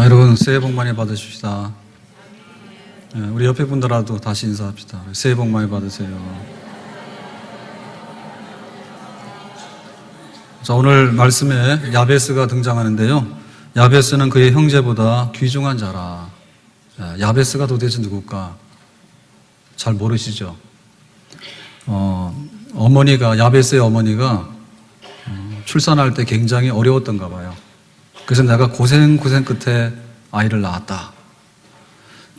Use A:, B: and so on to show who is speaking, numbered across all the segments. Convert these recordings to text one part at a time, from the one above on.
A: 여러분 새해 복 많이 받으십시다. 우리 옆에 분들하고 다시 인사합시다. 새해 복 많이 받으세요. 자, 오늘 말씀에 야베스가 등장하는데요. 야베스는 그의 형제보다 귀중한 자라. 야베스가 도대체 누굴까? 잘 모르시죠? 야베스의 어머니가 출산할 때 굉장히 어려웠던가 봐요. 그래서 내가 고생 끝에 아이를 낳았다.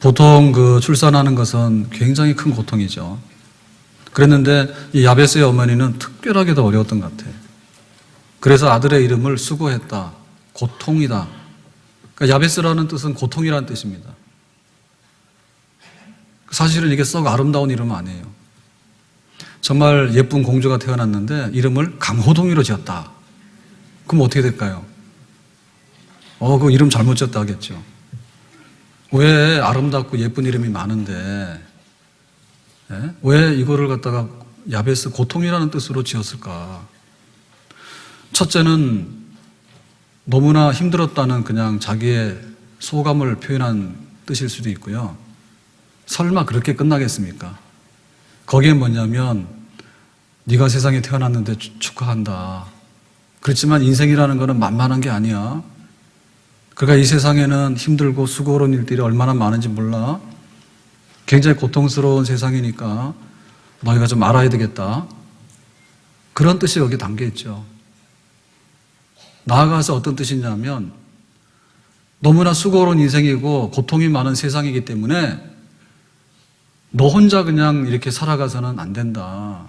A: 보통 출산하는 것은 굉장히 큰 고통이죠. 그랬는데 이 야베스의 어머니는 특별하게 더 어려웠던 것 같아요. 그래서 아들의 이름을 수고했다. 고통이다. 그러니까 야베스라는 뜻은 고통이라는 뜻입니다. 사실은 이게 썩 아름다운 이름은 아니에요. 정말 예쁜 공주가 태어났는데 이름을 강호동이로 지었다. 그럼 어떻게 될까요? 그 이름 잘못 지었다 하겠죠. 왜 아름답고 예쁜 이름이 많은데 왜 이거를 갖다가 야베스 고통이라는 뜻으로 지었을까? 첫째는 너무나 힘들었다는 그냥 자기의 소감을 표현한 뜻일 수도 있고요. 설마 그렇게 끝나겠습니까? 거기에 뭐냐면 네가 세상에 태어났는데 축하한다. 그렇지만 인생이라는 거는 만만한 게 아니야. 그러니까 이 세상에는 힘들고 수고로운 일들이 얼마나 많은지 몰라. 굉장히 고통스러운 세상이니까 너희가 좀 알아야 되겠다. 그런 뜻이 여기 담겨 있죠. 나아가서 어떤 뜻이냐면 너무나 수고로운 인생이고 고통이 많은 세상이기 때문에 너 혼자 그냥 이렇게 살아가서는 안 된다.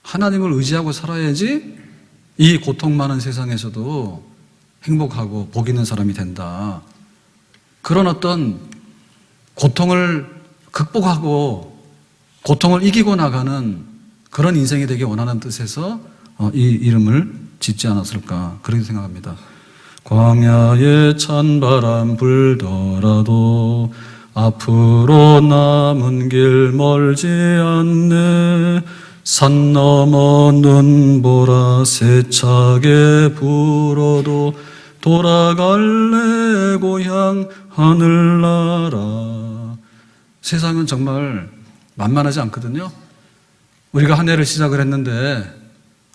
A: 하나님을 의지하고 살아야지 이 고통 많은 세상에서도 행복하고 복 있는 사람이 된다. 그런 어떤 고통을 극복하고 고통을 이기고 나가는 그런 인생이 되기 원하는 뜻에서 이 이름을 짓지 않았을까 그렇게 생각합니다. 광야에 찬바람 불더라도 앞으로 남은 길 멀지 않네. 산 넘어 눈보라 세차게 불어도 돌아갈래 고향 하늘나라. 세상은 정말 만만하지 않거든요. 우리가 한 해를 시작을 했는데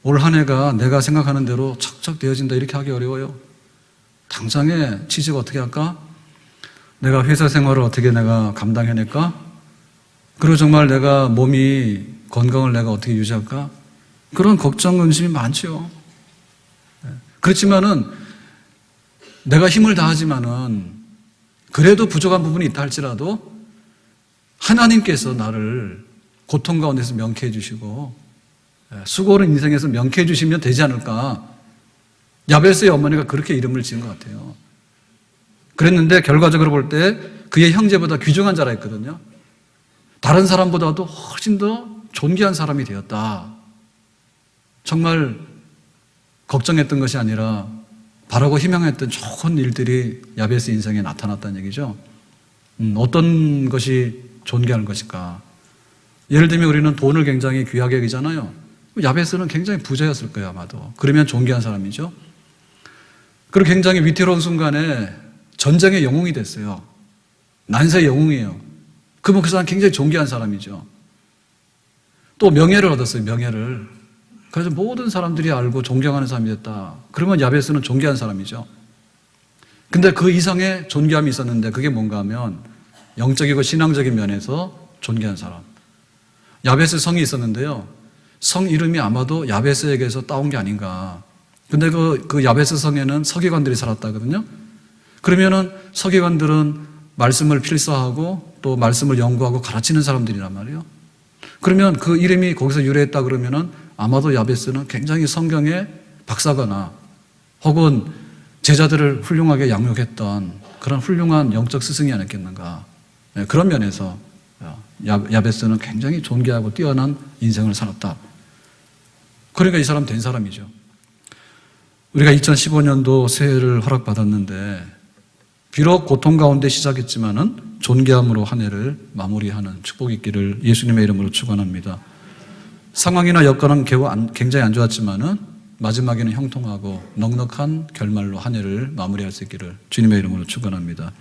A: 올 한 해가 내가 생각하는 대로 척척 되어진다 이렇게 하기 어려워요. 당장에 취직 어떻게 할까? 내가 회사 생활을 어떻게 내가 감당해낼까? 그리고 정말 내가 건강을 내가 어떻게 유지할까? 그런 걱정, 근심이 많죠. 그렇지만은 내가 힘을 다하지만은 그래도 부족한 부분이 있다 할지라도 하나님께서 나를 고통 가운데서 명쾌해 주시고 수고로운 인생에서 명쾌해 주시면 되지 않을까. 야베스의 어머니가 그렇게 이름을 지은 것 같아요. 그랬는데 결과적으로 볼 때 그의 형제보다 귀중한 자라 했거든요. 다른 사람보다도 훨씬 더 존귀한 사람이 되었다. 정말 걱정했던 것이 아니라 바라고 희망했던 좋은 일들이 야베스 인생에 나타났다는 얘기죠. 어떤 것이 존귀한 것일까? 예를 들면 우리는 돈을 굉장히 귀하게 여기잖아요. 야베스는 굉장히 부자였을 거예요, 아마도. 그러면 존귀한 사람이죠. 그리고 굉장히 위태로운 순간에 전쟁의 영웅이 됐어요. 난세의 영웅이에요. 그러면 그 사람 굉장히 존귀한 사람이죠. 또 명예를 얻었어요, 명예를. 그래서 모든 사람들이 알고 존경하는 사람이 됐다. 그러면 야베스는 존귀한 사람이죠. 근데 그 이상의 존귀함이 있었는데 그게 뭔가 하면 영적이고 신앙적인 면에서 존귀한 사람. 야베스 성이 있었는데요. 성 이름이 아마도 야베스에게서 따온 게 아닌가. 근데 그 야베스 성에는 서기관들이 살았다거든요. 그러면은 서기관들은 말씀을 필사하고 또 말씀을 연구하고 가르치는 사람들이란 말이에요. 그러면 그 이름이 거기서 유래했다 그러면은 아마도 야베스는 굉장히 성경의 박사거나 혹은 제자들을 훌륭하게 양육했던 그런 훌륭한 영적 스승이 아니었겠는가. 그런 면에서 야베스는 굉장히 존귀하고 뛰어난 인생을 살았다. 그러니까 이 사람 된 사람이죠. 우리가 2015년도 새해를 허락받았는데 비록 고통 가운데 시작했지만은 존귀함으로 한 해를 마무리하는 축복이 있기를 예수님의 이름으로 축원합니다. 상황이나 여건은 굉장히 안 좋았지만은 마지막에는 형통하고 넉넉한 결말로 한 해를 마무리할 수 있기를 주님의 이름으로 축원합니다.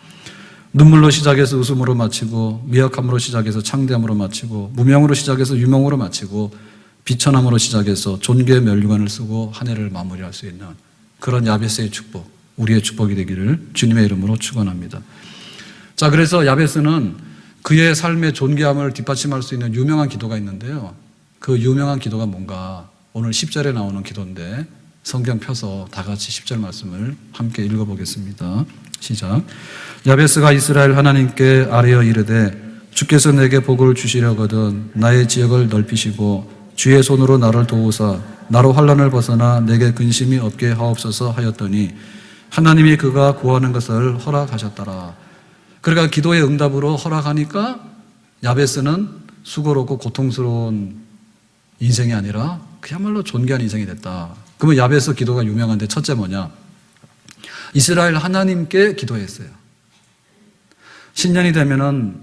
A: 눈물로 시작해서 웃음으로 마치고, 미약함으로 시작해서 창대함으로 마치고, 무명으로 시작해서 유명으로 마치고, 비천함으로 시작해서 존귀의 면류관을 쓰고 한 해를 마무리할 수 있는 그런 야베스의 축복, 우리의 축복이 되기를 주님의 이름으로 축원합니다. 자, 그래서 야베스는 그의 삶의 존귀함을 뒷받침할 수 있는 유명한 기도가 있는데요. 그 유명한 기도가 뭔가 오늘 10절에 나오는 기도인데, 성경 펴서 다 같이 10절 말씀을 함께 읽어보겠습니다. 시작. 야베스가 이스라엘 하나님께 아뢰어 이르되 주께서 내게 복을 주시려거든 나의 지역을 넓히시고 주의 손으로 나를 도우사 나로 환난을 벗어나 내게 근심이 없게 하옵소서 하였더니 하나님이 그가 구하는 것을 허락하셨더라. 그러니까 기도의 응답으로 허락하니까 야베스는 수고롭고 고통스러운 인생이 아니라 그야말로 존귀한 인생이 됐다. 그러면 야베스 기도가 유명한데 첫째 뭐냐? 이스라엘 하나님께 기도했어요. 신년이 되면은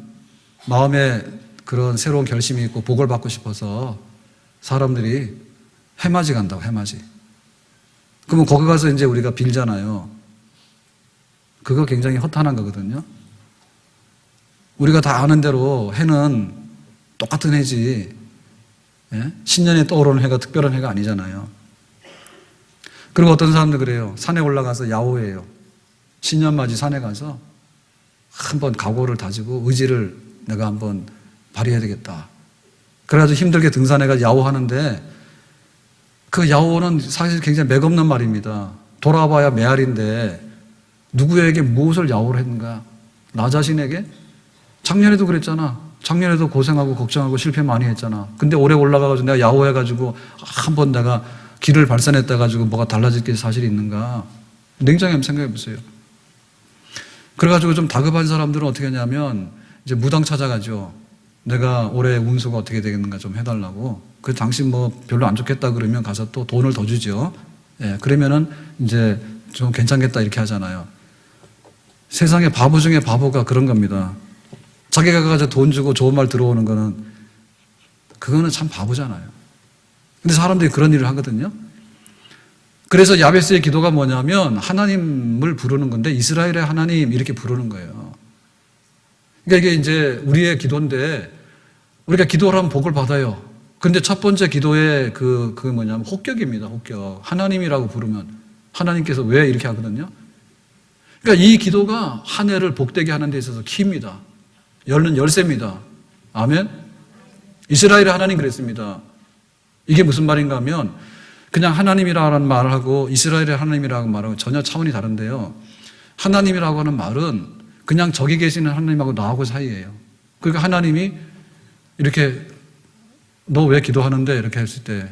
A: 마음에 그런 새로운 결심이 있고 복을 받고 싶어서 사람들이 해맞이 간다고, 해맞이. 그러면 거기 가서 이제 우리가 빌잖아요. 그거 굉장히 허탄한 거거든요. 우리가 다 아는 대로 해는 똑같은 해지, 예? 신년에 떠오르는 해가 특별한 해가 아니잖아요. 그리고 어떤 사람들 그래요. 산에 올라가서 야호해요. 신년맞이 산에 가서 한번 각오를 다지고 의지를 내가 한번 발휘해야 되겠다. 그래가지고 힘들게 등산해가지고 야호하는데 그 야호는 사실 굉장히 맥없는 말입니다. 돌아봐야 메아리인데 누구에게 무엇을 야호를 했는가? 나 자신에게? 작년에도 그랬잖아. 작년에도 고생하고 걱정하고 실패 많이 했잖아. 근데 올해 올라가가지고 내가 야호해가지고 한번 내가 길을 발산했다 가지고 뭐가 달라질 게 사실이 있는가? 냉정히 한번 생각해 보세요. 그래가지고 좀 다급한 사람들은 어떻게 하냐면 이제 무당 찾아가죠. 내가 올해 운수가 어떻게 되겠는가 좀 해달라고. 그 당신 뭐 별로 안 좋겠다 그러면 가서 또 돈을 더 주죠. 예, 그러면은 이제 좀 괜찮겠다 이렇게 하잖아요. 세상에 바보 중에 바보가 그런 겁니다. 자기가 가서 돈 주고 좋은 말 들어오는 거는 그거는 참 바보잖아요. 근데 사람들이 그런 일을 하거든요. 그래서 야베스의 기도가 뭐냐면 하나님을 부르는 건데 이스라엘의 하나님 이렇게 부르는 거예요. 그러니까 이게 이제 우리의 기도인데 우리가 기도를 하면 복을 받아요. 근데 첫 번째 기도의 그 뭐냐면 혹격입니다. 혹격. 하나님이라고 부르면 하나님께서 왜 이렇게 하거든요. 그러니까 이 기도가 한 해를 복되게 하는 데 있어서 키입니다. 열는 열쇠입니다. 아멘. 이스라엘의 하나님 그랬습니다. 이게 무슨 말인가 하면 그냥 하나님이라는 말을 하고 이스라엘의 하나님이라고 말하고 전혀 차원이 다른데요. 하나님이라고 하는 말은 그냥 저기 계시는 하나님하고 나하고 사이예요. 그러니까 하나님이 이렇게 너 왜 기도하는데 이렇게 했을 때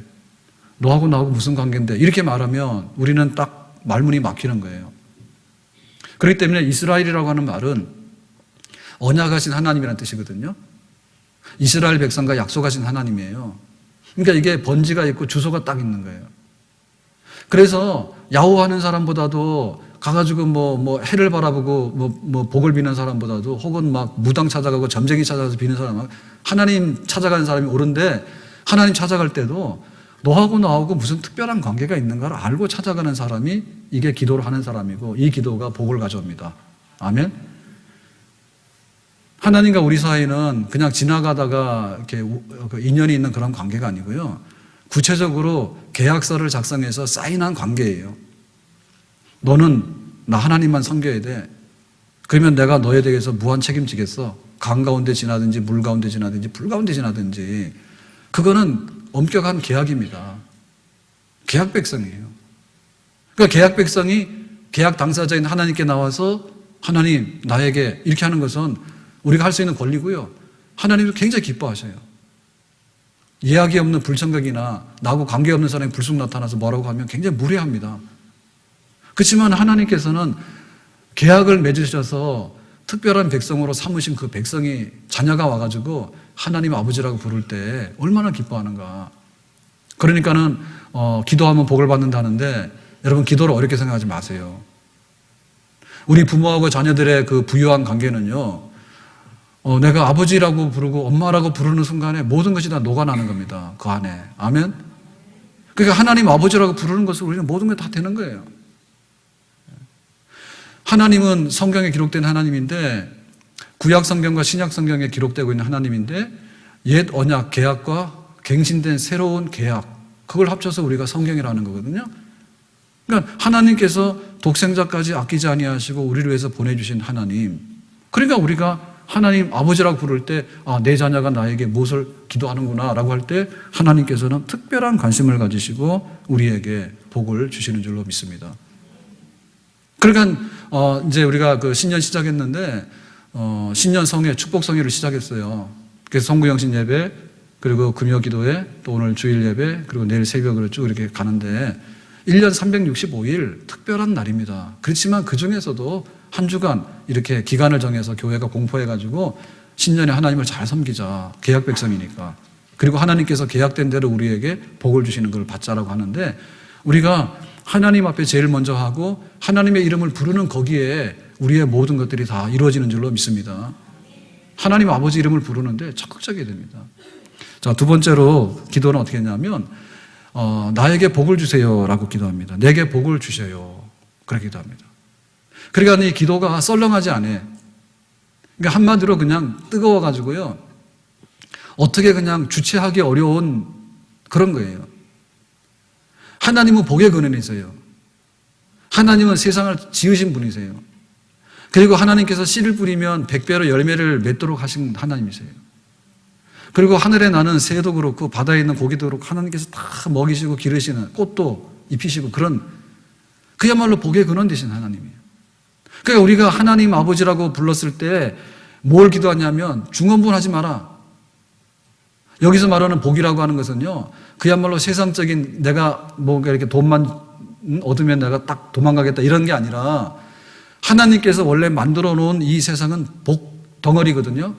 A: 너하고 나하고 무슨 관계인데 이렇게 말하면 우리는 딱 말문이 막히는 거예요. 그렇기 때문에 이스라엘이라고 하는 말은 언약하신 하나님이라는 뜻이거든요. 이스라엘 백성과 약속하신 하나님이에요. 그러니까 이게 번지가 있고 주소가 딱 있는 거예요. 그래서 야호하는 사람보다도 가가지고 뭐 해를 바라보고 뭐 복을 비는 사람보다도 혹은 막 무당 찾아가고 점쟁이 찾아가서 비는 사람, 하나님 찾아가는 사람이 옳은데 하나님 찾아갈 때도 너하고 나하고 무슨 특별한 관계가 있는가를 알고 찾아가는 사람이 이게 기도를 하는 사람이고 이 기도가 복을 가져옵니다. 아멘. 하나님과 우리 사이는 그냥 지나가다가 이렇게 인연이 있는 그런 관계가 아니고요. 구체적으로 계약서를 작성해서 사인한 관계예요. 너는 나 하나님만 섬겨야 돼. 그러면 내가 너에 대해서 무한 책임지겠어. 강 가운데 지나든지 물 가운데 지나든지 불 가운데 지나든지. 그거는 엄격한 계약입니다. 계약 백성이에요. 그러니까 계약 백성이 계약 당사자인 하나님께 나와서 하나님 나에게 이렇게 하는 것은 우리가 할 수 있는 권리고요. 하나님도 굉장히 기뻐하셔요. 예약이 없는 불청객이나 나하고 관계없는 사람이 불쑥 나타나서 뭐라고 하면 굉장히 무례합니다. 그렇지만 하나님께서는 계약을 맺으셔서 특별한 백성으로 삼으신 그 백성이 자녀가 와가지고 하나님 아버지라고 부를 때 얼마나 기뻐하는가. 그러니까는 기도하면 복을 받는다는데 여러분 기도를 어렵게 생각하지 마세요. 우리 부모하고 자녀들의 그 부유한 관계는요. 내가 아버지라고 부르고 엄마라고 부르는 순간에 모든 것이 다 녹아나는 겁니다. 그 안에. 아멘? 그러니까 하나님 아버지라고 부르는 것으로 우리는 모든 게 다 되는 거예요. 하나님은 성경에 기록된 하나님인데, 구약 성경과 신약 성경에 기록되고 있는 하나님인데, 옛 언약 계약과 갱신된 새로운 계약, 그걸 합쳐서 우리가 성경이라는 거거든요. 그러니까 하나님께서 독생자까지 아끼지 아니하시고 우리를 위해서 보내주신 하나님. 그러니까 우리가 하나님 아버지라고 부를 때, 내 자녀가 나에게 무엇을 기도하는구나 라고 할 때 하나님께서는 특별한 관심을 가지시고 우리에게 복을 주시는 줄로 믿습니다. 그러니까 이제 우리가 그 신년 시작했는데, 신년 성회, 축복 성회를 시작했어요. 그래서 성구영신 예배, 그리고 금요 기도회, 또 오늘 주일 예배, 그리고 내일 새벽으로 쭉 이렇게 가는데 1년 365일 특별한 날입니다. 그렇지만 그 중에서도 한 주간 이렇게 기간을 정해서 교회가 공포해가지고 신년에 하나님을 잘 섬기자. 계약 백성이니까. 그리고 하나님께서 계약된 대로 우리에게 복을 주시는 걸 받자라고 하는데, 우리가 하나님 앞에 제일 먼저 하고 하나님의 이름을 부르는 거기에 우리의 모든 것들이 다 이루어지는 줄로 믿습니다. 하나님 아버지 이름을 부르는데 적극적이어야 됩니다. 자, 두 번째로 기도는 어떻게 했냐면, 나에게 복을 주세요 라고 기도합니다. 내게 복을 주셔요. 그렇게 기도합니다. 그러니까 이 기도가 썰렁하지 않아요. 그러니까 한마디로 그냥 뜨거워가지고요, 어떻게 그냥 주체하기 어려운 그런 거예요. 하나님은 복의 근원이세요. 하나님은 세상을 지으신 분이세요. 그리고 하나님께서 씨를 뿌리면 100배로 열매를 맺도록 하신 하나님이세요. 그리고 하늘에 나는 새도 그렇고 바다에 있는 고기도 그렇고 하나님께서 다 먹이시고 기르시는, 꽃도 입히시고, 그런 그야말로 복의 근원 되신 하나님이에요. 그러니까 우리가 하나님 아버지라고 불렀을 때 뭘 기도하냐면, 중언부언하지 마라. 여기서 말하는 복이라고 하는 것은요, 그야말로 세상적인 내가 뭔가 이렇게 돈만 얻으면 내가 딱 도망가겠다 이런 게 아니라, 하나님께서 원래 만들어 놓은 이 세상은 복 덩어리거든요.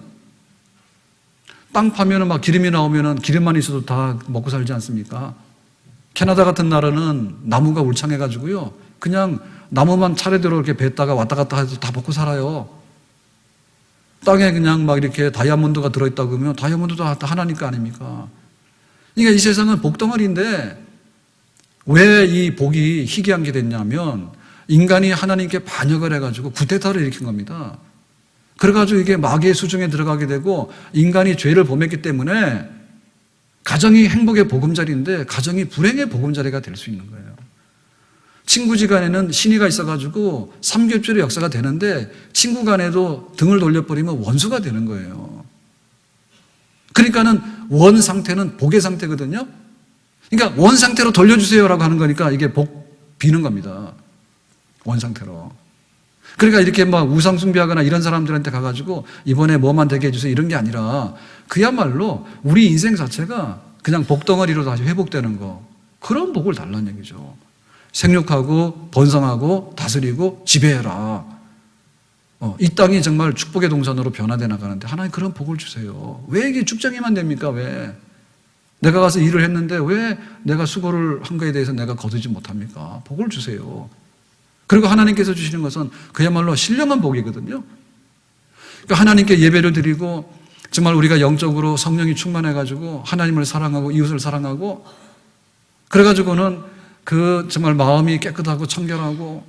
A: 땅 파면은 막 기름이 나오면은 기름만 있어도 다 먹고 살지 않습니까? 캐나다 같은 나라는 나무가 울창해가지고요, 그냥 나무만 차례대로 이렇게 뱉다가 왔다 갔다 해도 다 먹고 살아요. 땅에 그냥 막 이렇게 다이아몬드가 들어있다 그러면 다이아몬드도 다 하나님 거 아닙니까? 그러니까 이 세상은 복덩어리인데, 왜 이 복이 희귀한 게 됐냐면, 인간이 하나님께 반역을 해가지고 구테타를 일으킨 겁니다. 그래가지고 이게 마귀의 수중에 들어가게 되고 인간이 죄를 범했기 때문에 가정이 행복의 보금자리인데 가정이 불행의 보금자리가 될 수 있는 거예요. 친구지간에는 신의가 있어가지고 삼겹줄의 역사가 되는데 친구 간에도 등을 돌려버리면 원수가 되는 거예요. 그러니까는 원 상태는 복의 상태거든요. 그러니까 원 상태로 돌려주세요라고 하는 거니까 이게 복 비는 겁니다. 원 상태로. 그러니까 이렇게 막 우상 숭배하거나 이런 사람들한테 가가지고 이번에 뭐만 되게 해주세요 이런 게 아니라, 그야말로 우리 인생 자체가 그냥 복덩어리로 다시 회복되는 거, 그런 복을 달라는 얘기죠. 생육하고 번성하고 다스리고 지배해라. 이 땅이 정말 축복의 동산으로 변화돼 나가는데 하나님 그런 복을 주세요. 왜 이게 축장에만 됩니까? 왜? 내가 가서 일을 했는데 왜 내가 수고를 한 거에 대해서 내가 거두지 못합니까? 복을 주세요. 그리고 하나님께서 주시는 것은 그야말로 신령한 복이거든요. 그러니까 하나님께 예배를 드리고 정말 우리가 영적으로 성령이 충만해가지고 하나님을 사랑하고 이웃을 사랑하고, 그래가지고는 그 정말 마음이 깨끗하고 청결하고,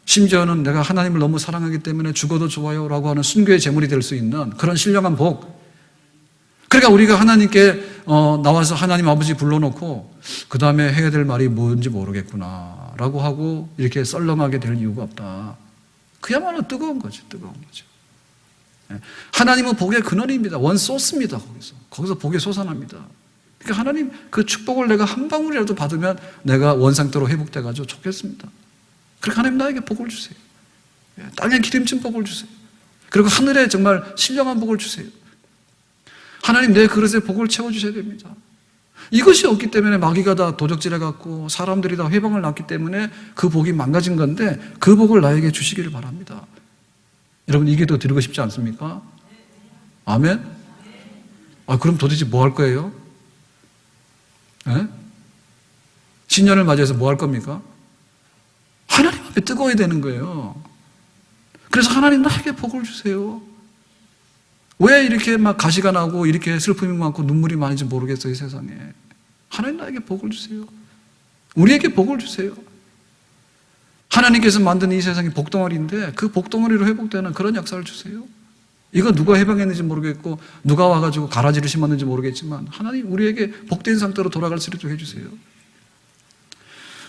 A: 심지어는 내가 하나님을 너무 사랑하기 때문에 죽어도 좋아요 라고 하는 순교의 제물이 될 수 있는 그런 신령한 복. 그러니까 우리가 하나님께 나와서 하나님 아버지 불러놓고 그 다음에 해야 될 말이 뭔지 모르겠구나 라고 하고 이렇게 썰렁하게 될 이유가 없다. 그야말로 뜨거운 거죠. 뜨거운 거죠. 하나님은 복의 근원입니다. 원 소스입니다. 거기서 복이 솟아납니다. 그러니까 하나님 그 축복을 내가 한 방울이라도 받으면 내가 원 상태로 회복돼가지고 좋겠습니다. 그러니까 하나님 나에게 복을 주세요. 땅에 기름진 복을 주세요. 그리고 하늘에 정말 신령한 복을 주세요. 하나님 내 그릇에 복을 채워주셔야 됩니다. 이것이 없기 때문에 마귀가 다 도적질해갖고 사람들이 다 회방을 났기 때문에 그 복이 망가진 건데, 그 복을 나에게 주시기를 바랍니다. 여러분 이 기도 드리고 싶지 않습니까? 아멘? 그럼 도대체 뭐 할 거예요? 신년을 맞이해서 뭐 할 겁니까? 하나님 앞에 뜨거워야 되는 거예요. 그래서 하나님 나에게 복을 주세요. 왜 이렇게 막 가시가 나고 이렇게 슬픔이 많고 눈물이 많은지 모르겠어요, 이 세상에. 하나님 나에게 복을 주세요. 우리에게 복을 주세요. 하나님께서 만든 이 세상이 복덩어리인데 그 복덩어리로 회복되는 그런 역사를 주세요. 이거 누가 해방했는지 모르겠고 누가 와가지고 가라지를 심었는지 모르겠지만 하나님 우리에게 복된 상태로 돌아갈 수 있도록 해주세요.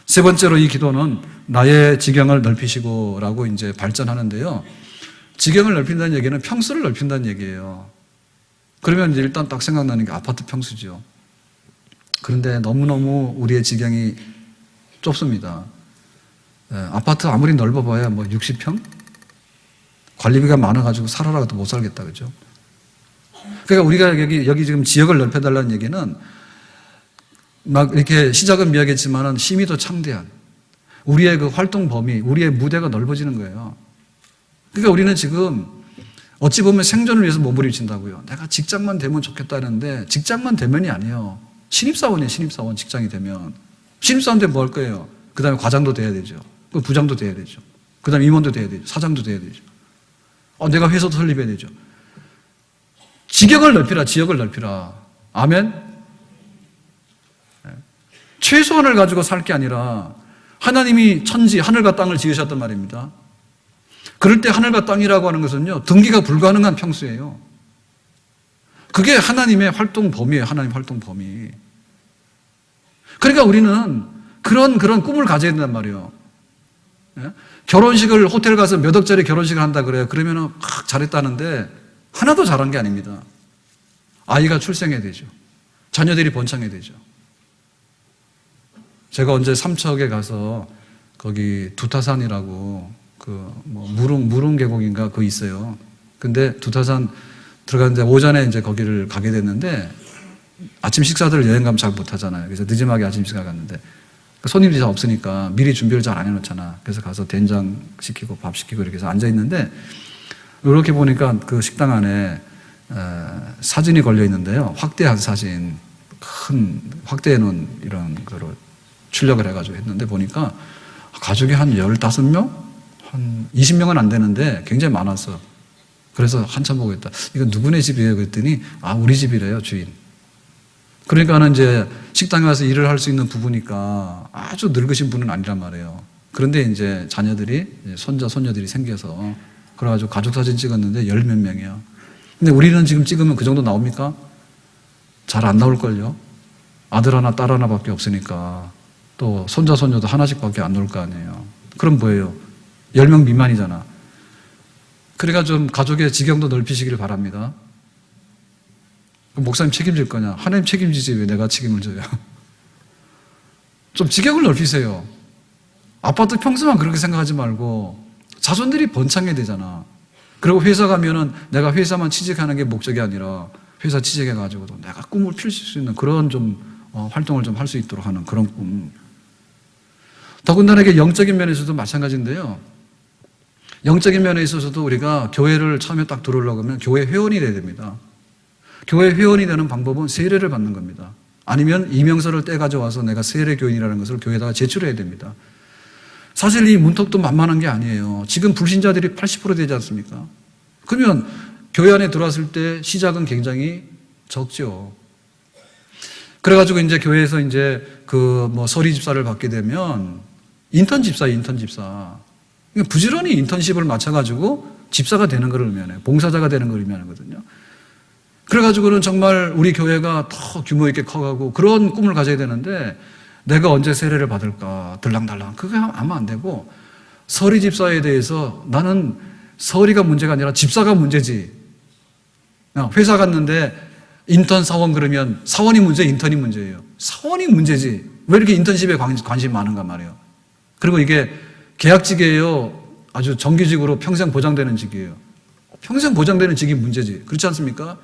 A: 세 번째로 이 기도는 나의 지경을 넓히시고 라고 이제 발전하는데요. 지경을 넓힌다는 얘기는 평수를 넓힌다는 얘기예요. 그러면 이제 일단 딱 생각나는 게 아파트 평수죠. 그런데 너무너무 우리의 지경이 좁습니다. 아파트 아무리 넓어봐야 뭐 60평? 관리비가 많아가지고 살아라도 못 살겠다, 그죠? 그러니까 우리가 여기 지금 지역을 넓혀달라는 얘기는 막 이렇게 시작은 미약했지만은 힘이 더 창대한 우리의 그 활동 범위, 우리의 무대가 넓어지는 거예요. 그러니까 우리는 지금 어찌 보면 생존을 위해서 몸부림친다고요. 내가 직장만 되면 좋겠다는데 직장만 되면이 아니에요. 신입사원이에요, 신입사원. 직장이 되면. 신입사원 되면 뭐 할 거예요? 그 다음에 과장도 돼야 되죠. 그 부장도 돼야 되죠. 그 다음에 임원도 돼야 되죠. 사장도 돼야 되죠. 내가 회사도 설립해야 되죠. 지경을 넓히라, 지역을 넓히라. 아멘? 최소한을 가지고 살 게 아니라 하나님이 천지, 하늘과 땅을 지으셨단 말입니다. 그럴 때 하늘과 땅이라고 하는 것은요, 등기가 불가능한 평수예요. 그게 하나님의 활동 범위예요, 하나님 활동 범위. 그러니까 우리는 그런 꿈을 가져야 된단 말이에요. 결혼식을 호텔 가서 몇 억짜리 결혼식을 한다 그래요. 그러면은 잘했다는데 하나도 잘한 게 아닙니다. 아이가 출생해야 되죠. 자녀들이 번창해야 되죠. 제가 언제 삼척에 가서 거기 두타산이라고 무릉 계곡인가 그거 있어요. 근데 두타산 들어갔는데 오전에 이제 거기를 가게 됐는데 아침 식사들을 여행 가면 잘 못 하잖아요. 그래서 늦음하게 아침 식사 갔는데 손님들이 잘 없으니까 미리 준비를 잘 안 해놓잖아. 그래서 가서 된장 시키고 밥 시키고 이렇게 해서 앉아 있는데 이렇게 보니까 그 식당 안에 사진이 걸려 있는데요. 확대한 사진, 큰 확대해 놓은 이런 거로 출력을 해가지고 했는데 보니까 가족이 한 15명? 한 20명은 안 되는데 굉장히 많았어. 그래서 한참 보고 있다. 이거 누구네 집이에요? 그랬더니 우리 집이래요, 주인. 그러니까는 이제 식당에 와서 일을 할 수 있는 부부니까 아주 늙으신 분은 아니란 말이에요. 그런데 이제 자녀들이, 손자, 손녀들이 생겨서 그래가지고 가족 사진 찍었는데 10몇 명이야. 근데 우리는 지금 찍으면 그 정도 나옵니까? 잘 안 나올걸요? 아들 하나, 딸 하나밖에 없으니까 또 손자, 손녀도 하나씩밖에 안 나올 거 아니에요. 그럼 뭐예요? 10명 미만이잖아. 그러니까 좀 가족의 지경도 넓히시길 바랍니다. 목사님 책임질 거냐? 하나님 책임지지 왜 내가 책임을 져요? 좀 지경을 넓히세요. 아파트 평수만 그렇게 생각하지 말고 자손들이 번창해야 되잖아. 그리고 회사 가면은 내가 회사만 취직하는 게 목적이 아니라 회사 취직해가지고도 내가 꿈을 펼칠 수 있는 그런 좀 활동을 좀 할 수 있도록 하는 그런 꿈. 더군다나 이게 영적인 면에서도 마찬가지인데요. 영적인 면에 있어서도 우리가 교회를 처음에 딱 들어오려고 하면 교회 회원이 돼야 됩니다. 교회 회원이 되는 방법은 세례를 받는 겁니다. 아니면 이명서를 떼 가져와서 내가 세례교인이라는 것을 교회에다가 제출해야 됩니다. 사실 이 문턱도 만만한 게 아니에요. 지금 불신자들이 80% 되지 않습니까? 그러면 교회 안에 들어왔을 때 시작은 굉장히 적죠. 그래가지고 이제 교회에서 이제 서리 집사를 받게 되면 인턴 집사. 그러니까 부지런히 인턴십을 마쳐가지고 집사가 되는 걸 의미하네요. 봉사자가 되는 걸 의미하거든요. 그래가지고는 정말 우리 교회가 더 규모 있게 커가고 그런 꿈을 가져야 되는데 내가 언제 세례를 받을까 들랑달랑 그게 아마 안 되고 서리 집사에 대해서 나는 서리가 문제가 아니라 집사가 문제지. 회사 갔는데 인턴 사원 그러면 사원이 문제, 인턴이 문제예요. 사원이 문제지. 왜 이렇게 인턴십에 관심이 많은가 말이에요. 그리고 이게 계약직이에요. 아주 정규직으로 평생 보장되는 직이에요. 평생 보장되는 직이 문제지. 그렇지 않습니까?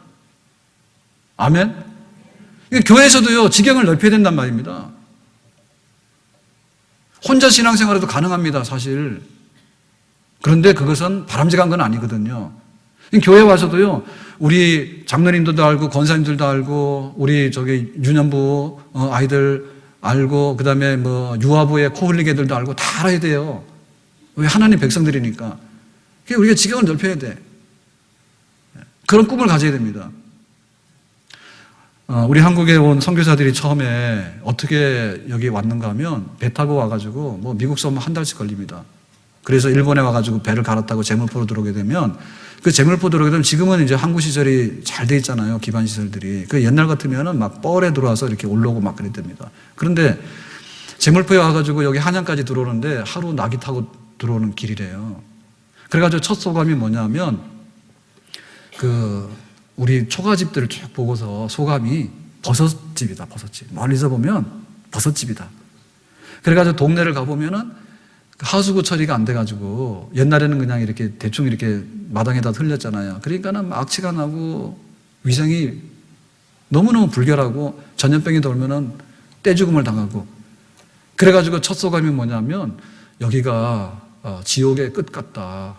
A: 아멘? 교회에서도요, 지경을 넓혀야 된단 말입니다. 혼자 신앙생활에도 가능합니다, 사실. 그런데 그것은 바람직한 건 아니거든요. 교회 와서도요, 우리 장로님들도 알고, 권사님들도 알고, 우리 유년부 아이들 알고, 그 다음에 유아부의 코 흘리게 애들도 알고 다 알아야 돼요. 왜 하나님 백성들이니까. 우리가 지경을 넓혀야 돼. 그런 꿈을 가져야 됩니다. 우리 한국에 온 선교사들이 처음에 어떻게 여기 왔는가 하면 배 타고 와가지고 뭐 미국 섬 한 달씩 걸립니다. 그래서 일본에 와가지고 배를 갈아타고 제물포로 들어오게 되면 그 제물포 들어오게 되면 지금은 이제 항구 시설이 잘 돼 있잖아요. 기반 시설들이. 그 옛날 같으면은 막 뻘에 들어와서 이렇게 올라오고 막 그랬답니다. 그런데 제물포에 와가지고 여기 한양까지 들어오는데 하루 낙이 타고 들어오는 길이래요. 그래가지고 첫 소감이 뭐냐면 우리 초가집들을 쭉 보고서 소감이 버섯집이다, 버섯집. 멀리서 보면 버섯집이다. 그래가지고 동네를 가보면은 하수구 처리가 안 돼가지고 옛날에는 그냥 이렇게 대충 이렇게 마당에다 흘렸잖아요. 그러니까는 막 악취가 나고 위생이 너무너무 불결하고 전염병이 돌면은 떼죽음을 당하고 그래가지고 첫 소감이 뭐냐면 여기가 지옥의 끝 같다.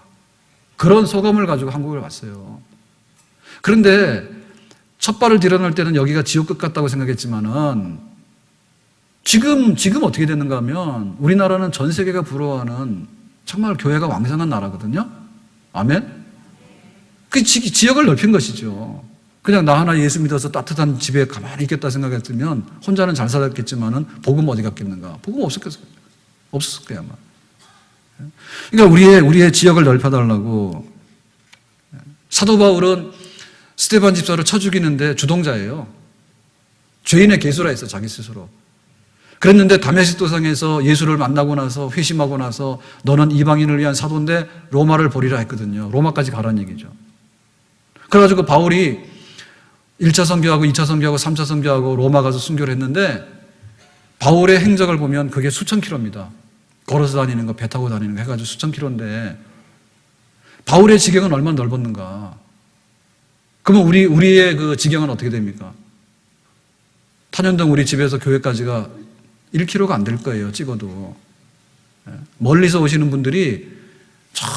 A: 그런 소감을 가지고 한국을 왔어요. 그런데 첫 발을 디뎌놓을 때는 여기가 지옥 끝 같다고 생각했지만은 지금 어떻게 됐는가 하면 우리나라는 전 세계가 부러워하는 정말 교회가 왕성한 나라거든요. 아멘? 그 지역을 넓힌 것이죠. 그냥 나 하나 예수 믿어서 따뜻한 집에 가만히 있겠다 생각했으면 혼자는 잘 살았겠지만은 복음 어디 갔겠는가? 복음 없었을 거야 아마. 그러니까 우리의 지역을 넓혀달라고. 사도 바울은 스데반 집사를 쳐 죽이는데 주동자예요. 죄인의 개수라 했어 자기 스스로. 그랬는데 다메섹 도상에서 예수를 만나고 나서 회심하고 나서 너는 이방인을 위한 사도인데 로마를 보리라 했거든요. 로마까지 가라는 얘기죠. 그래가지고 바울이 1차 선교하고 2차 선교하고 3차 선교하고 로마 가서 순교를 했는데 바울의 행적을 보면 그게 수천 킬로입니다. 걸어서 다니는 거, 배 타고 다니는 거 해가지고 수천 킬로인데 바울의 지경은 얼마나 넓었는가. 그러면 우리의 그 지경은 어떻게 됩니까? 탄현동 우리 집에서 교회까지가 1km가 안 될 거예요, 찍어도. 멀리서 오시는 분들이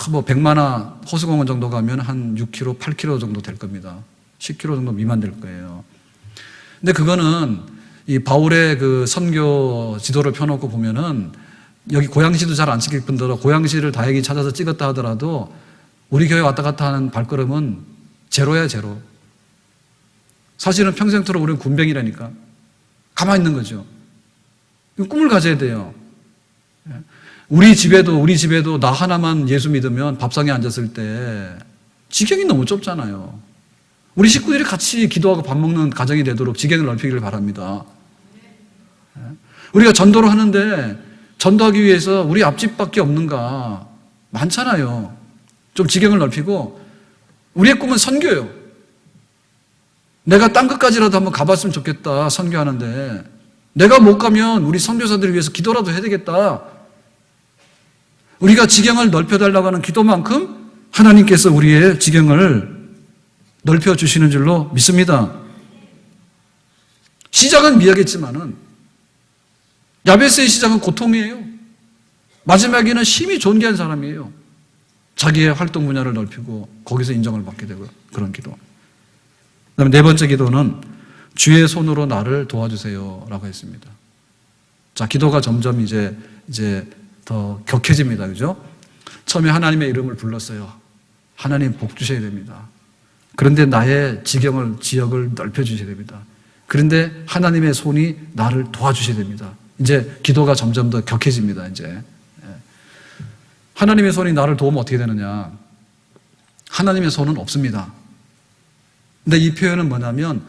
A: 뭐 백마나 호수공원 정도 가면 한 6km, 8km 정도 될 겁니다. 10km 정도 미만 될 거예요. 근데 그거는 이 바울의 그 선교 지도를 펴놓고 보면은 여기 고양시도 잘 안 찍힐 뿐더러 고양시를 다행히 찾아서 찍었다 하더라도 우리 교회 왔다 갔다 하는 발걸음은 제로야, 제로. 사실은 평생토록 우리는 군뱅이라니까. 가만히 있는 거죠. 꿈을 가져야 돼요. 우리 집에도 나 하나만 예수 믿으면 밥상에 앉았을 때 지경이 너무 좁잖아요. 우리 식구들이 같이 기도하고 밥 먹는 가정이 되도록 지경을 넓히기를 바랍니다. 우리가 전도를 하는데 전도하기 위해서 우리 앞집밖에 없는가? 많잖아요. 좀 지경을 넓히고 우리의 꿈은 선교예요. 내가 땅 끝까지라도 한번 가봤으면 좋겠다. 선교하는데 내가 못 가면 우리 선교사들을 위해서 기도라도 해야 되겠다. 우리가 지경을 넓혀달라고 하는 기도만큼 하나님께서 우리의 지경을 넓혀주시는 줄로 믿습니다. 시작은 미약했지만은 야베스의 시작은 고통이에요. 마지막에는 심히 존귀한 사람이에요. 자기의 활동 분야를 넓히고 거기서 인정을 받게 되고 그런 기도. 그다음에 네 번째 기도는 주의 손으로 나를 도와주세요 라고 했습니다. 자, 기도가 점점 이제 더 격해집니다. 그죠? 처음에 하나님의 이름을 불렀어요. 하나님 복 주셔야 됩니다. 그런데 나의 지역을 넓혀주셔야 됩니다. 그런데 하나님의 손이 나를 도와주셔야 됩니다. 이제 기도가 점점 더 격해집니다. 이제 하나님의 손이 나를 도우면 어떻게 되느냐? 하나님의 손은 없습니다. 근데 이 표현은 뭐냐면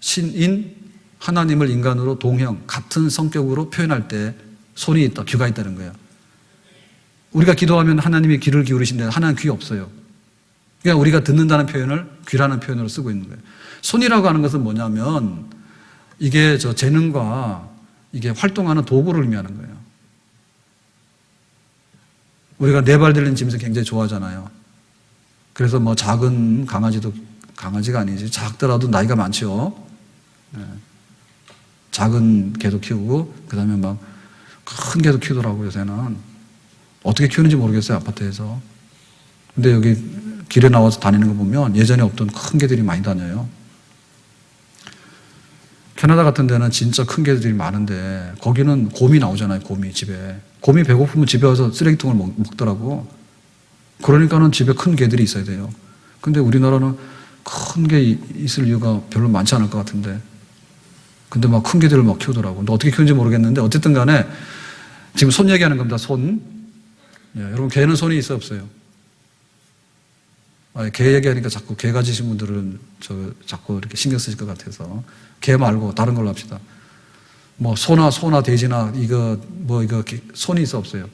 A: 신인 하나님을 인간으로 동형 같은 성격으로 표현할 때 손이 있다, 귀가 있다는 거예요. 우리가 기도하면 하나님이 귀를 기울이신데 하나님 귀 없어요. 그러니까 우리가 듣는다는 표현을 귀라는 표현으로 쓰고 있는 거예요. 손이라고 하는 것은 뭐냐면 이게 재능과 이게 활동하는 도구를 의미하는 거예요. 우리가 네 발 들린 짐승 굉장히 좋아하잖아요. 그래서 뭐 작은 강아지가 아니지 작더라도 나이가 많죠. 작은 개도 키우고 그다음에 막 큰 개도 키우더라고요. 요새는 어떻게 키우는지 모르겠어요. 아파트에서. 근데 여기 길에 나와서 다니는 거 보면 예전에 없던 큰 개들이 많이 다녀요. 캐나다 같은 데는 진짜 큰 개들이 많은데 거기는 곰이 나오잖아요. 곰이 집에. 곰이 배고프면 집에 와서 쓰레기통을 먹더라고. 그러니까는 집에 큰 개들이 있어야 돼요. 근데 우리나라는 큰 게 있을 이유가 별로 많지 않을 것 같은데 근데 막 큰 개들을 막 키우더라고. 근데 어떻게 키우는지 모르겠는데 어쨌든 간에 지금 손 얘기하는 겁니다. 손. 예, 여러분 개는 손이 있어 없어요? 개 얘기하니까 자꾸 개 가지신 분들은 자꾸 이렇게 신경 쓰실 것 같아서 개 말고 다른 걸로 합시다. 뭐 소나 돼지나 이거 손이 있어 없어요?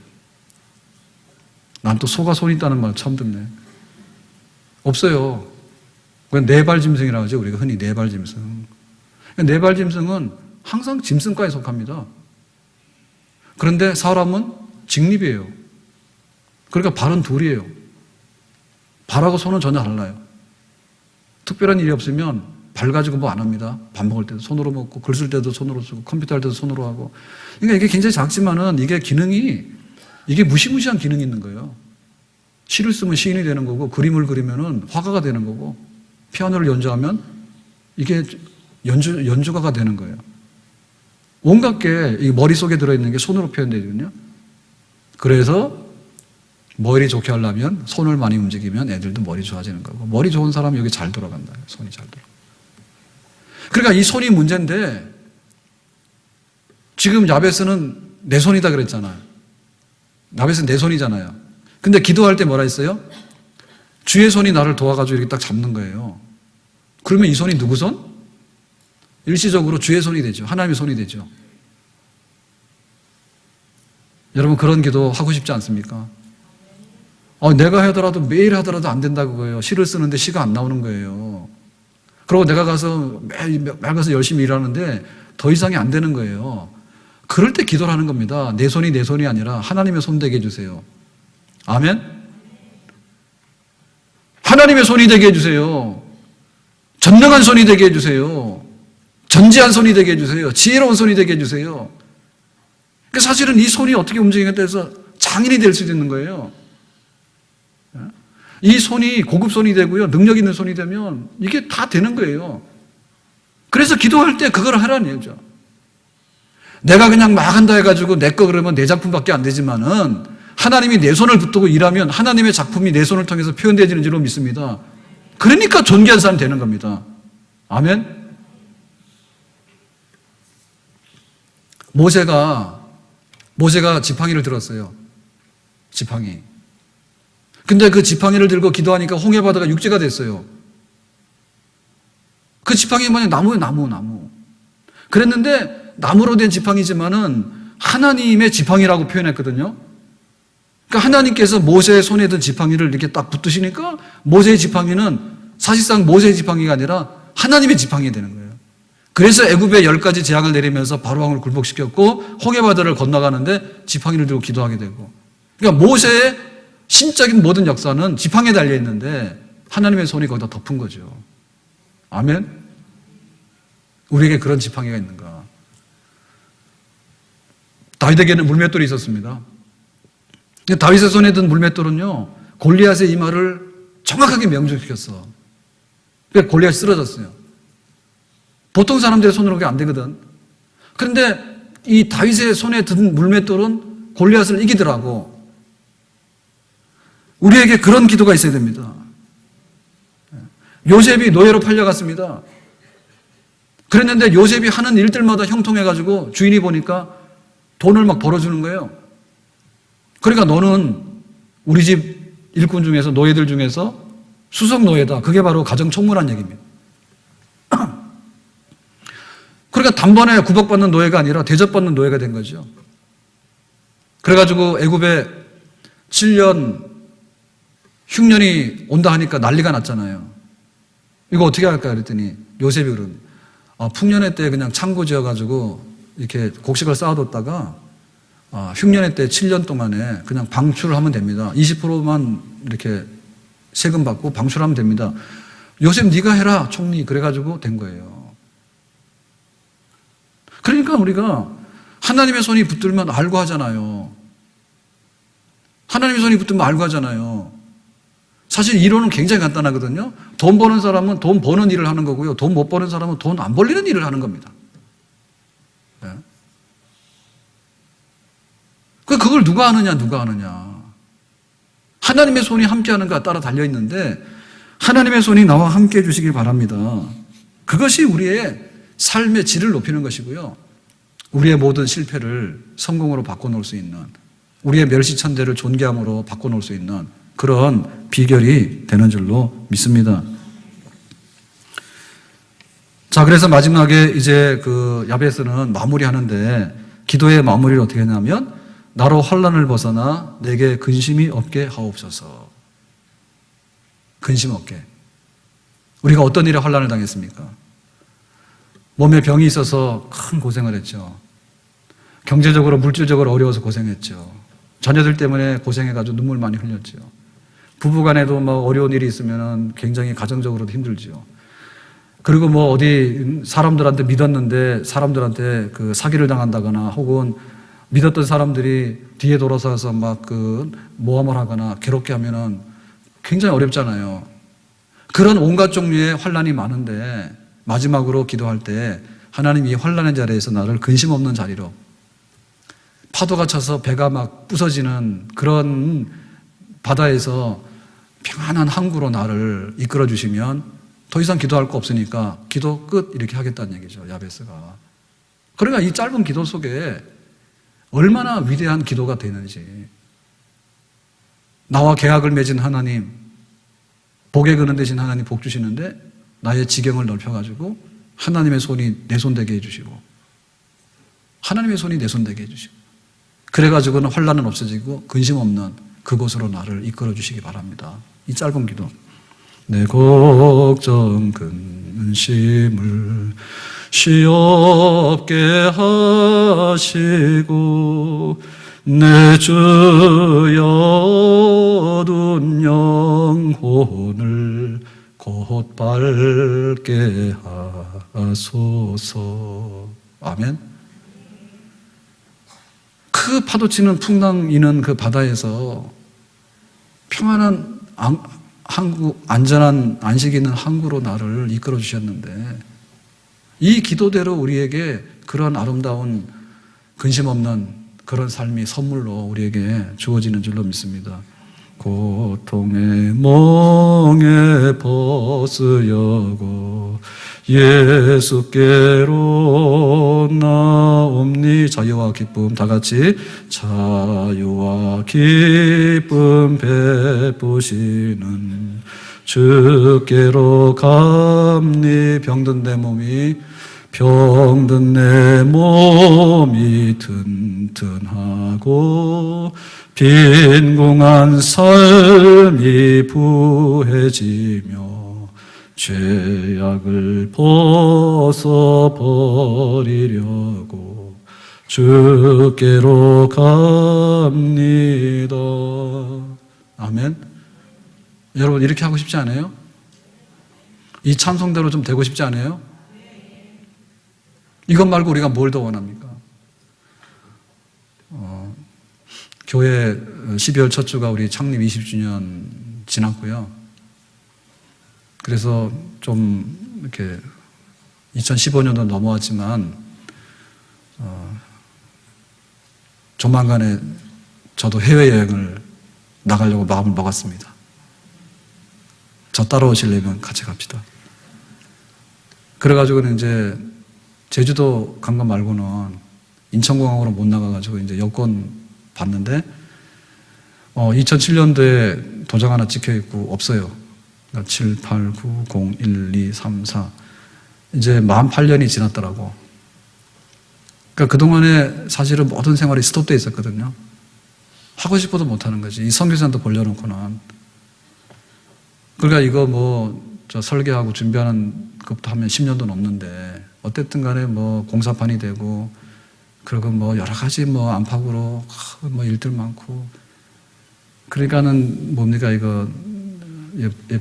A: 난 또 소가 손이 있다는 말 처음 듣네. 없어요. 그건 네발짐승이라고 하죠. 우리가 흔히 네발짐승. 네발짐승은 항상 짐승과에 속합니다. 그런데 사람은 직립이에요. 그러니까 발은 둘이에요. 발하고 손은 전혀 달라요. 특별한 일이 없으면 발 가지고 뭐 안 합니다. 밥 먹을 때도 손으로 먹고, 글 쓸 때도 손으로 쓰고, 컴퓨터 할 때도 손으로 하고. 그러니까 이게 굉장히 작지만은 이게 이게 무시무시한 기능이 있는 거예요. 시를 쓰면 시인이 되는 거고, 그림을 그리면은 화가가 되는 거고, 피아노를 연주하면 이게 연주가가 되는 거예요. 온갖 게 이 머릿속에 들어있는 게 손으로 표현되거든요. 그래서 머리 좋게 하려면 손을 많이 움직이면 애들도 머리 좋아지는 거고, 머리 좋은 사람은 여기 잘 돌아간다. 손이 잘 돌아간다. 그러니까 이 손이 문제인데, 지금 야베스는 내 손이다 그랬잖아요. 야베스는 내 손이잖아요. 근데 기도할 때 뭐라 했어요? 주의 손이 나를 도와가지고 이렇게 딱 잡는 거예요. 그러면 이 손이 누구 손? 일시적으로 주의 손이 되죠. 하나님의 손이 되죠. 여러분 그런 기도 하고 싶지 않습니까? 내가 하더라도 매일 하더라도 안 된다고 그거예요. 시를 쓰는데 시가 안 나오는 거예요. 그리고 내가 가서 매일 가서 열심히 일하는데 더 이상이 안 되는 거예요. 그럴 때 기도를 하는 겁니다. 내 손이 아니라 하나님의 손 되게 해주세요. 아멘? 하나님의 손이 되게 해주세요. 전능한 손이 되게 해주세요. 전지한 손이 되게 해주세요. 지혜로운 손이 되게 해주세요. 그러니까 사실은 이 손이 어떻게 움직이냐에 따라서 장인이 될 수도 있는 거예요. 이 손이 고급 손이 되고요. 능력 있는 손이 되면 이게 다 되는 거예요. 그래서 기도할 때 그걸 하라는 얘기죠. 내가 그냥 막 한다 해가지고 내 거 그러면 내 작품밖에 안 되지만은 하나님이 내 손을 붙들고 일하면 하나님의 작품이 내 손을 통해서 표현되어지는 줄로 믿습니다. 그러니까 존귀한 사람이 되는 겁니다. 아멘? 모세가 지팡이를 들었어요. 지팡이. 근데 그 지팡이를 들고 기도하니까 홍해바다가 육지가 됐어요. 그 지팡이 뭐냐? 나무예요, 나무. 그랬는데 나무로 된 지팡이지만은 하나님의 지팡이라고 표현했거든요. 그러니까 하나님께서 모세의 손에 든 지팡이를 이렇게 딱 붙드시니까 모세의 지팡이는 사실상 모세의 지팡이가 아니라 하나님의 지팡이가 되는 거예요. 그래서 애굽에 10가지 재앙을 내리면서 바로왕을 굴복시켰고 홍해바다를 건너가는데 지팡이를 들고 기도하게 되고, 그러니까 모세의 신적인 모든 역사는 지팡이에 달려 있는데 하나님의 손이 거기다 덮은 거죠. 아멘? 우리에게 그런 지팡이가 있는가? 다윗에게는 물맷돌이 있었습니다. 다윗의 손에 든 물맷돌은요, 골리앗의 이마를 정확하게 명중시켰어. 그러니까 골리앗이 쓰러졌어요. 보통 사람들의 손으로 그게 안 되거든. 그런데 이 다윗의 손에 든 물맷돌은 골리앗을 이기더라고. 우리에게 그런 기도가 있어야 됩니다. 요셉이 노예로 팔려갔습니다. 그랬는데 요셉이 하는 일들마다 형통해가지고 주인이 보니까 돈을 막 벌어주는 거예요. 그러니까 너는 우리 집 일꾼 중에서, 노예들 중에서 수석 노예다. 그게 바로 가정총무란 얘기입니다. 그러니까 단번에 구박받는 노예가 아니라 대접받는 노예가 된 거죠. 그래가지고 애굽에 7년 흉년이 온다 하니까 난리가 났잖아요. 이거 어떻게 할까 그랬더니 요셉이 그러는, 풍년의 때 그냥 창고 지어가지고 이렇게 곡식을 쌓아뒀다가 흉년의 때 7년 동안에 그냥 방출을 하면 됩니다. 20%만 이렇게 세금 받고 방출하면 됩니다. 요셉 네가 해라 총리. 그래가지고 된 거예요. 그러니까 우리가 하나님의 손이 붙들면 알고 하잖아요. 하나님의 손이 붙들면 알고 하잖아요. 사실 이론은 굉장히 간단하거든요. 돈 버는 사람은 돈 버는 일을 하는 거고요. 돈 못 버는 사람은 돈 안 벌리는 일을 하는 겁니다. 네. 그걸 누가 하느냐. 하나님의 손이 함께 하는가 따라 달려있는데 하나님의 손이 나와 함께 해주시길 바랍니다. 그것이 우리의 삶의 질을 높이는 것이고요. 우리의 모든 실패를 성공으로 바꿔놓을 수 있는, 우리의 멸시천대를 존귀함으로 바꿔놓을 수 있는 그런 비결이 되는 줄로 믿습니다. 자, 그래서 마지막에 이제 그 야베스는 마무리하는데, 기도의 마무리를 어떻게 했냐면, 나로 환난을 벗어나 내게 근심이 없게 하옵소서. 근심 없게. 우리가 어떤 일에 환난을 당했습니까? 몸에 병이 있어서 큰 고생을 했죠. 경제적으로, 물질적으로 어려워서 고생했죠. 자녀들 때문에 고생해가지고 눈물 많이 흘렸죠. 부부간에도 뭐 어려운 일이 있으면 굉장히 가정적으로도 힘들죠. 그리고 뭐 어디 사람들한테 믿었는데 사람들한테 그 사기를 당한다거나, 혹은 믿었던 사람들이 뒤에 돌아서서 막 그 모함을 하거나 괴롭게 하면은 굉장히 어렵잖아요. 그런 온갖 종류의 환난이 많은데, 마지막으로 기도할 때 하나님, 이 환난의 자리에서 나를 근심 없는 자리로, 파도가 쳐서 배가 막 부서지는 그런 바다에서 평안한 항구로 나를 이끌어 주시면 더 이상 기도할 거 없으니까 기도 끝, 이렇게 하겠다는 얘기죠, 야베스가. 그러니까 이 짧은 기도 속에 얼마나 위대한 기도가 되는지. 나와 계약을 맺은 하나님, 복의 근원 되신 하나님 복 주시는데 나의 지경을 넓혀가지고 하나님의 손이 내 손 되게 해주시고, 하나님의 손이 내 손 되게 해주시고, 그래가지고는 환난은 없어지고 근심 없는 그곳으로 나를 이끌어 주시기 바랍니다. 이 짧은 기도. 내 걱정 근심을 쉬없게 하시고, 내 주여 어두운 영혼을 곧 밝게 하소서. 아멘. 그 파도치는 풍랑이는 그 바다에서 평안한 항구, 안전한 안식이 있는 항구로 나를 이끌어 주셨는데, 이 기도대로 우리에게 그런 아름다운 근심 없는 그런 삶이 선물로 우리에게 주어지는 줄로 믿습니다. 고통의 멍에 벗으려고 예수께로 나옵니. 자유와 기쁨, 다 같이. 자유와 기쁨 베푸시는 주께로 갑니. 병든 내 몸이 튼튼하고 빈궁한 삶이 부해지며 죄악을 벗어버리려고 주께로 갑니다. 아멘. 여러분, 이렇게 하고 싶지 않아요? 이 찬송대로 좀 되고 싶지 않아요? 이것 말고 우리가 뭘 더 원합니까? 교회 12월 첫 주가 우리 창립 20주년 지났고요. 그래서 좀 이렇게 2015년도 넘어왔지만 조만간에 저도 해외여행을 나가려고 마음을 먹었습니다. 저 따라오시려면 같이 갑시다. 그래가지고는 이제 제주도 간 거 말고는 인천공항으로 못 나가가지고 이제 여권 봤는데 2007년도에 도장 하나 찍혀 있고 없어요. 그러니까 7, 8, 9, 0, 1, 2, 3, 4 이제 48년이 지났더라고. 그러니까 그동안에 사실은 모든 생활이 스톱되어 있었거든요. 하고 싶어도 못하는 거지. 이 선교사한테 벌려놓고는. 그러니까 이거 저 설계하고 준비하는 것부터 하면 10년도 넘는데, 어쨌든 간에 공사판이 되고, 그리고 여러 가지 안팎으로 일들 많고, 그러니까는 뭡니까, 이거,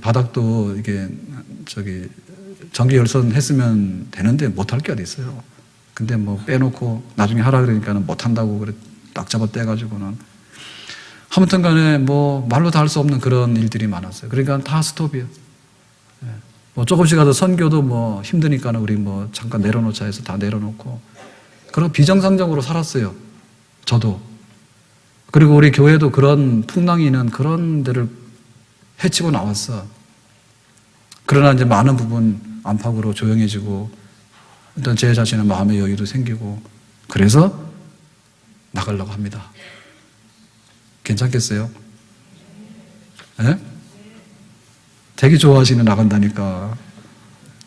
A: 바닥도 이게, 전기 열선 했으면 되는데 못할 게 어디 있어요. 근데 빼놓고 나중에 하라 그러니까는 못한다고 그래 딱 잡아 떼가지고는. 아무튼 간에 말로 다 할 수 없는 그런 일들이 많았어요. 그러니까 다 스톱이에요. 조금씩 가서 선교도 힘드니까는 우리 잠깐 내려놓자 해서 다 내려놓고. 그리고 비정상적으로 살았어요. 저도. 그리고 우리 교회도 그런 풍랑이 있는 그런 데를 헤치고 나왔어. 그러나 이제 많은 부분 안팎으로 조용해지고 일단 제 자신의 마음의 여유도 생기고 그래서 나가려고 합니다. 괜찮겠어요? 예? 되게 좋아하시는 나간다니까.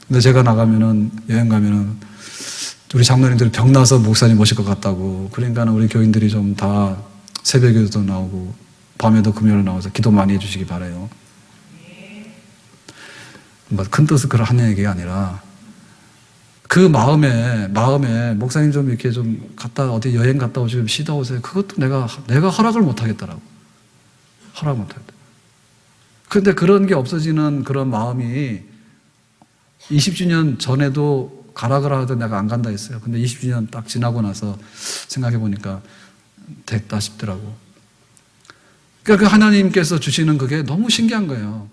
A: 근데 제가 나가면은 여행 가면은 우리 장로님들이 병나서 목사님 모실 것 같다고. 그러니까는 우리 교인들이 좀 다 새벽에도 나오고 밤에도 금요일 나와서 기도 많이 해주시기 바라요. 뭐 큰 뜻을 그걸 하는 얘기가 아니라 그 마음에 목사님 좀 이렇게 좀 갔다 어디 여행 갔다 오시고 쉬다 오세요. 그것도 내가 허락을 못 하겠더라고. 허락 못 하겠다. 근데 그런 게 없어지는 그런 마음이 20주년 전에도 가라 하던 내가 안 간다 했어요. 근데 20주년 딱 지나고 나서 생각해 보니까 됐다 싶더라고. 그러니까 그 하나님께서 주시는 그게 너무 신기한 거예요.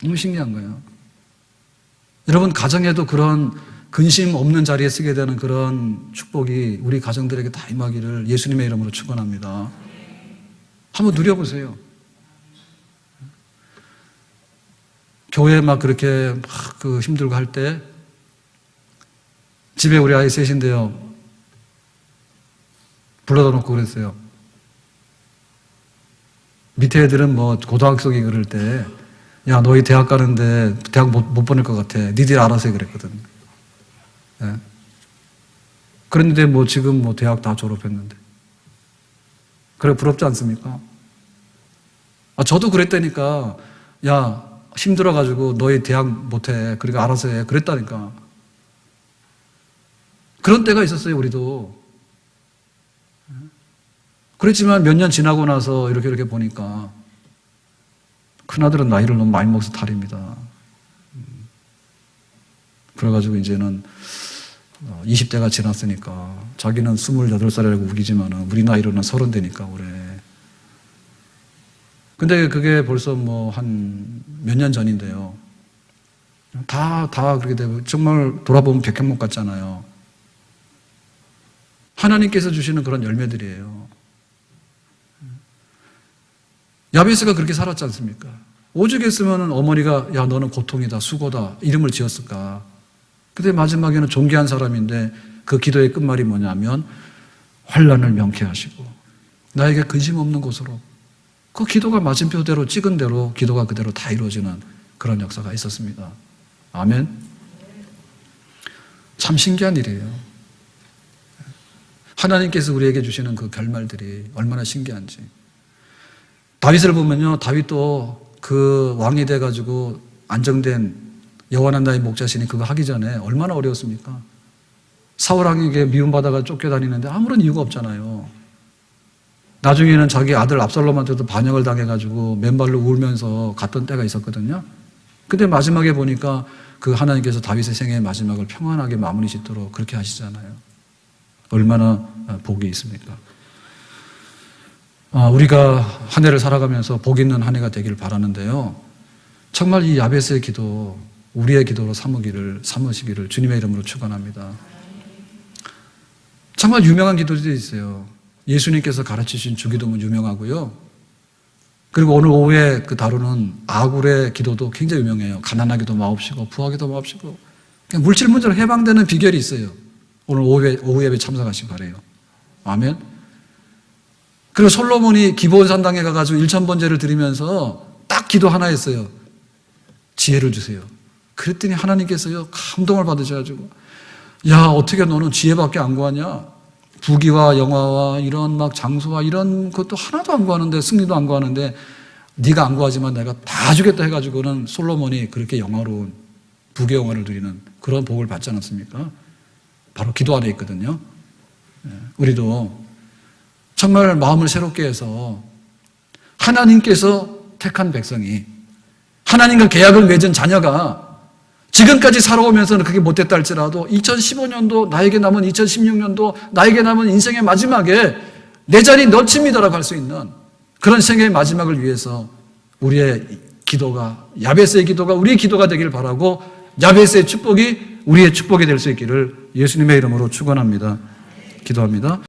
A: 너무 신기한 거예요. 여러분 가정에도 그런 근심 없는 자리에 쓰게 되는 그런 축복이 우리 가정들에게 다 임하기를 예수님의 이름으로 축원합니다. 한번 누려보세요. 교회 막 그렇게 막 그 힘들고 할 때 집에 우리 아이 셋인데요. 불러다 놓고 그랬어요. 밑에 애들은 뭐 고등학생이 그럴 때 야, 너희 대학 가는데 대학 못 보낼 것 같아. 니들 알아서 해 그랬거든. 예. 그런데 뭐 지금 뭐 대학 다 졸업했는데. 그래, 부럽지 않습니까? 저도 그랬다니까. 야, 힘들어가지고 너희 대학 못해. 그러니까 알아서 해. 그랬다니까. 그런 때가 있었어요, 우리도. 그랬지만 몇 년 지나고 나서 이렇게 보니까 큰아들은 나이를 너무 많이 먹어서 탈입니다. 그래가지고 이제는 20대가 지났으니까 자기는 28살이라고 우기지만 우리 나이로는 30대니까 올해. 근데 그게 벌써 뭐 한 몇 년 전인데요. 다 그렇게 되고 정말 돌아보면 백향목 같잖아요. 하나님께서 주시는 그런 열매들이에요. 야베스가 그렇게 살았지 않습니까? 오죽했으면 어머니가 야 너는 고통이다 수고다 이름을 지었을까. 근데 마지막에는 존귀한 사람인데 그 기도의 끝말이 뭐냐면 환난을 명쾌하시고 나에게 근심 없는 곳으로. 그 기도가 마침표대로 찍은 대로 기도가 그대로 다 이루어지는 그런 역사가 있었습니다. 아멘. 참 신기한 일이에요. 하나님께서 우리에게 주시는 그 결말들이 얼마나 신기한지. 다윗을 보면요, 다윗도 그 왕이 돼가지고 안정된 여호와는 나의 목자시니 그거 하기 전에 얼마나 어려웠습니까? 사울 왕에게 미움받아가 쫓겨다니는데 아무런 이유가 없잖아요. 나중에는 자기 아들 압살롬한테도 반역을 당해가지고 맨발로 울면서 갔던 때가 있었거든요. 근데 마지막에 보니까 그 하나님께서 다윗의 생애의 마지막을 평안하게 마무리 짓도록 그렇게 하시잖아요. 얼마나 복이 있습니까? 우리가 한 해를 살아가면서 복 있는 한 해가 되기를 바라는데요. 정말 이 야베스의 기도, 우리의 기도로 삼으시기를 주님의 이름으로 축원합니다. 정말 유명한 기도들이 있어요. 예수님께서 가르치신 주기도문 유명하고요. 그리고 오늘 오후에 그 다루는 아굴의 기도도 굉장히 유명해요. 가난하기도 마옵시고 부하기도 마옵시고. 그냥 물질 문제로 해방되는 비결이 있어요. 오늘 오후 예배 참석하시기 바라요. 아멘. 그리고 솔로몬이 기브온 산당에 가가지고 1000번제를 드리면서 딱 기도 하나 했어요. 지혜를 주세요. 그랬더니 하나님께서요 감동을 받으셔가지고 야 어떻게 너는 지혜밖에 안 구하냐? 부귀와 영화와 이런 막 장소와 이런 것도 하나도 안 구하는데 승리도 안 구하는데 네가 안 구하지만 내가 다 주겠다 해가지고는 솔로몬이 그렇게 영화로운 부귀 영화를 누리는 그런 복을 받지 않았습니까? 바로 기도 안에 있거든요. 우리도 정말 마음을 새롭게 해서 하나님께서 택한 백성이 하나님과 계약을 맺은 자녀가 지금까지 살아오면서는 그게 못됐다 할지라도 2015년도 나에게 남은 2016년도 나에게 남은 인생의 마지막에 내 자리 넣칩니다라고 할 수 있는 그런 생애의 마지막을 위해서 우리의 기도가 야베스의 기도가 우리의 기도가 되길 바라고 야베스의 축복이 우리의 축복이 될 수 있기를 예수님의 이름으로 축원합니다. 기도합니다.